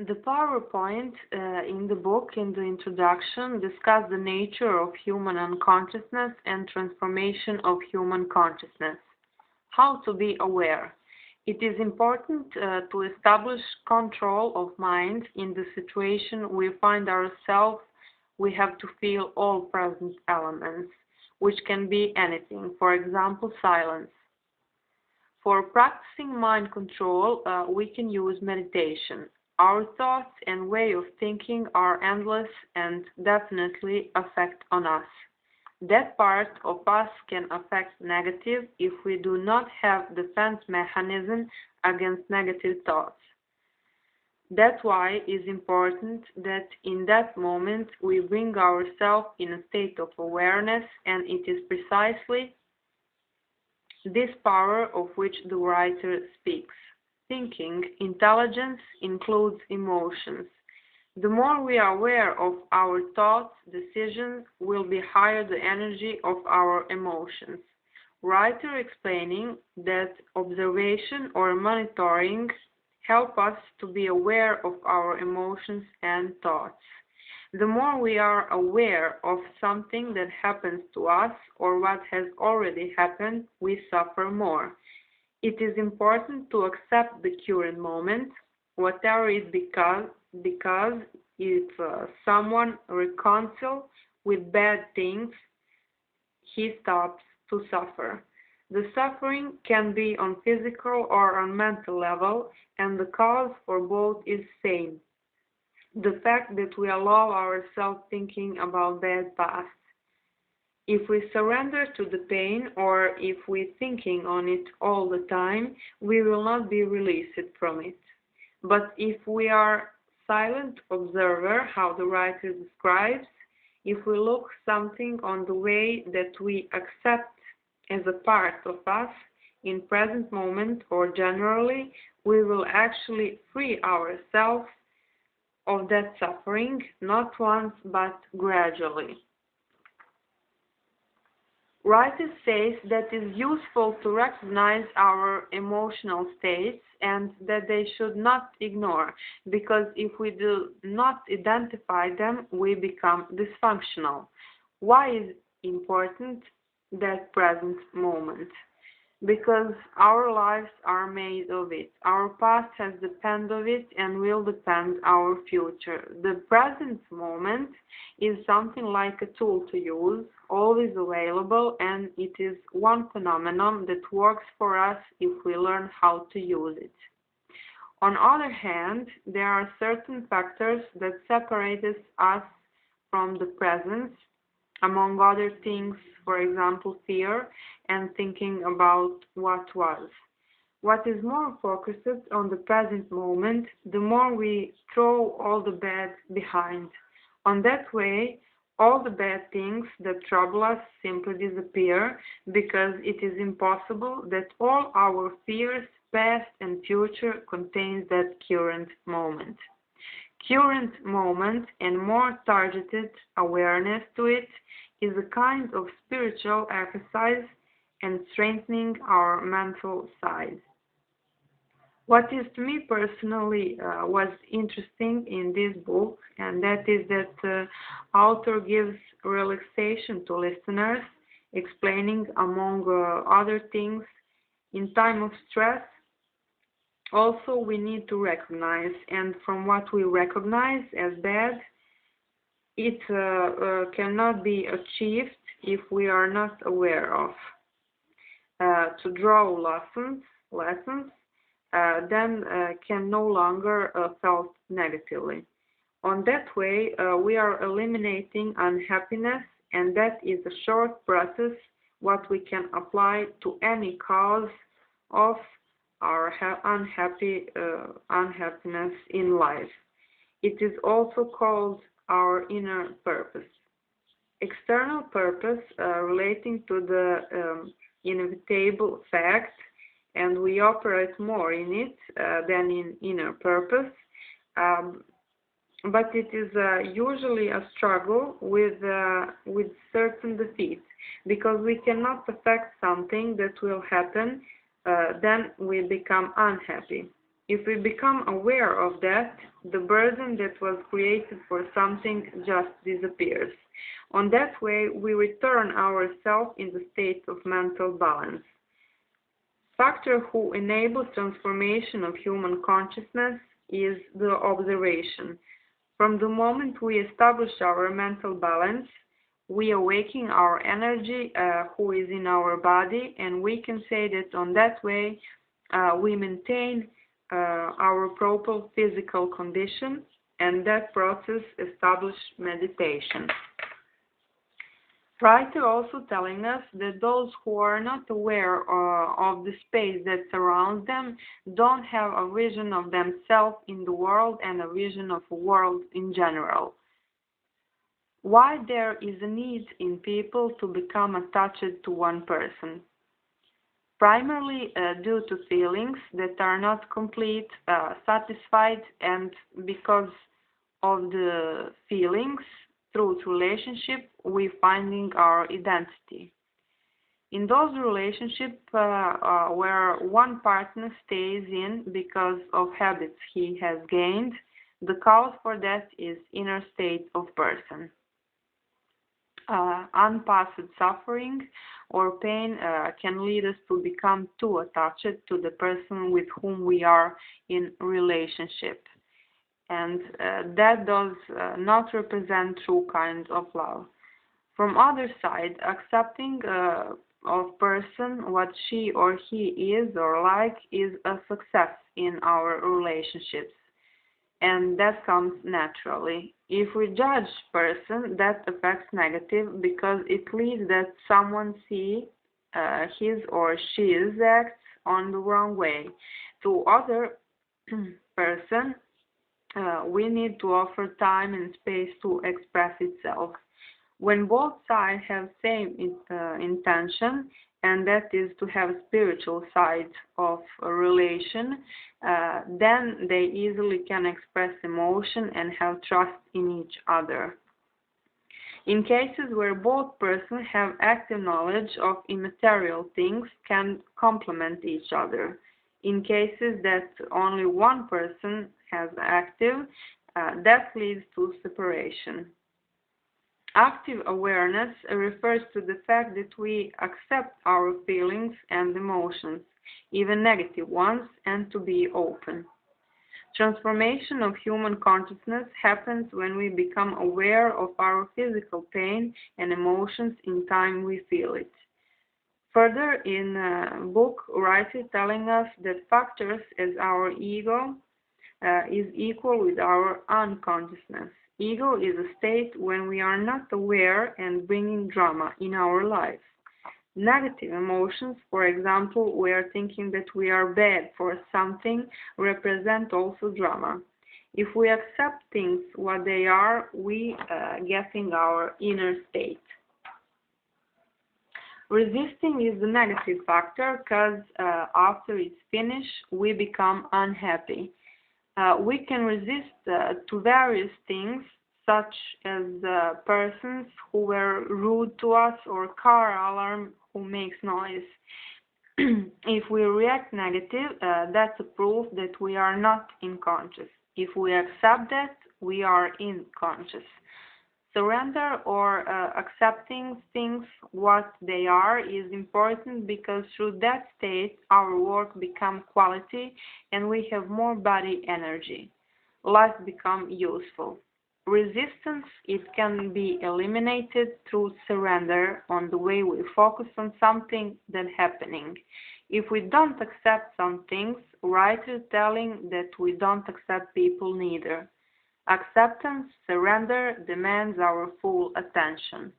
The PowerPoint in the book, in the introduction, discuss the nature of human unconsciousness and transformation of human consciousness. How to be aware. It is important to establish control of mind in the situation we find ourselves. We have to feel all present elements, which can be anything, for example, silence. For practicing mind control, we can use meditation. Our thoughts and way of thinking are endless and definitely affect on us. That part of us can affect negative if we do not have defense mechanism against negative thoughts. That's why it is important that in that moment we bring ourselves in a state of awareness, and it is precisely this power of which the writer speaks. Thinking intelligence includes emotions. The more we are aware of our thoughts, decisions will be higher the energy of our emotions. Writer explaining that observation or monitoring help us to be aware of our emotions and thoughts. The more we are aware of something that happens to us or what has already happened, we suffer more. It is important to accept the current moment, whatever it because if someone reconciles with bad things, he stops to suffer. The suffering can be on physical or on mental level, and the cause for both is same. The fact that we allow ourselves thinking about bad past. If we surrender to the pain, or if we're thinking on it all the time, we will not be released from it. But if we are silent observer, how the writer describes, if we look something on the way that we accept as a part of us in present moment or generally, we will actually free ourselves of that suffering, not once but gradually. Writer says that it is useful to recognize our emotional states and that they should not ignore, because if we do not identify them, we become dysfunctional. Why is important that present moment? Because our lives are made of it. Our past has depended of it and will depend our future. The present moment is something like a tool to use, always available, and it is one phenomenon that works for us if we learn how to use it. On the other hand, there are certain factors that separate us from the present, among other things, for example, fear and thinking about what was. What is more focused on the present moment, the more we throw all the bad behind. On that way, all the bad things that trouble us simply disappear, because it is impossible that all our fears, past and future, contains that current moment. Current moment and more targeted awareness to it is a kind of spiritual exercise and strengthening our mental side. What is to me personally was interesting in this book, and that is that the author gives relaxation to listeners, explaining among other things, in time of stress, also we need to recognize, and from what we recognize as bad, it cannot be achieved if we are not aware of. To draw lessons then can no longer felt negatively. On that way, we are eliminating unhappiness, and that is a short process what we can apply to any cause of our unhappiness in life. It is also called our inner purpose. External purpose relating to the inevitable fact, and we operate more in it than in inner purpose, but it is usually a struggle with certain defeat, because we cannot affect something that will happen, then we become unhappy. If we become aware of that, the burden that was created for something just disappears. On that way, we return ourselves in the state of mental balance. Factor who enables transformation of human consciousness is the observation. From the moment we establish our mental balance, we awaken our energy who is in our body, and we can say that on that way we maintain our proper physical condition, and that process establishes meditation. Writer also telling us that those who are not aware of the space that surrounds them don't have a vision of themselves in the world and a vision of a world in general. Why there is a need in people to become attached to one person? Primarily due to feelings that are not complete, satisfied, and because of the feelings, through relationship, we finding our identity. In those relationships where one partner stays in because of habits he has gained, the cause for that is inner state of person. Unpassed suffering or pain can lead us to become too attached to the person with whom we are in relationship. And that does not represent true kinds of love. From other side, accepting of person what she or he is or like is a success in our relationships, and that comes naturally. If we judge person, that affects negative because it leads that someone see his or she's acts on the wrong way. To other person, we need to offer time and space to express itself. When both sides have same intention, and that is to have a spiritual side of a relation, then they easily can express emotion and have trust in each other. In cases where both persons have active knowledge of immaterial things, can complement each other. In cases that only one person has active, that leads to separation. Active awareness refers to the fact that we accept our feelings and emotions, even negative ones, and to be open. Transformation of human consciousness happens when we become aware of our physical pain and emotions in time we feel it. Further, in a book, writer telling us that factors as our ego is equal with our unconsciousness. Ego is a state when we are not aware and bringing drama in our life. Negative emotions, for example, we are thinking that we are bad for something, represent also drama. If we accept things what they are, we getting our inner state. Resisting is the negative factor because after it's finished, we become unhappy. We can resist to various things, such as persons who were rude to us or car alarm who makes noise. If we react negative, that's a proof that we are not in conscious. If we accept that, we are in conscious. Surrender or accepting things what they are is important because through that state our work becomes quality and we have more body energy. Life becomes useful. Resistance, it can be eliminated through surrender on the way we focus on something that's happening. If we don't accept some things, writer telling that we don't accept people neither. Acceptance, surrender demands our full attention.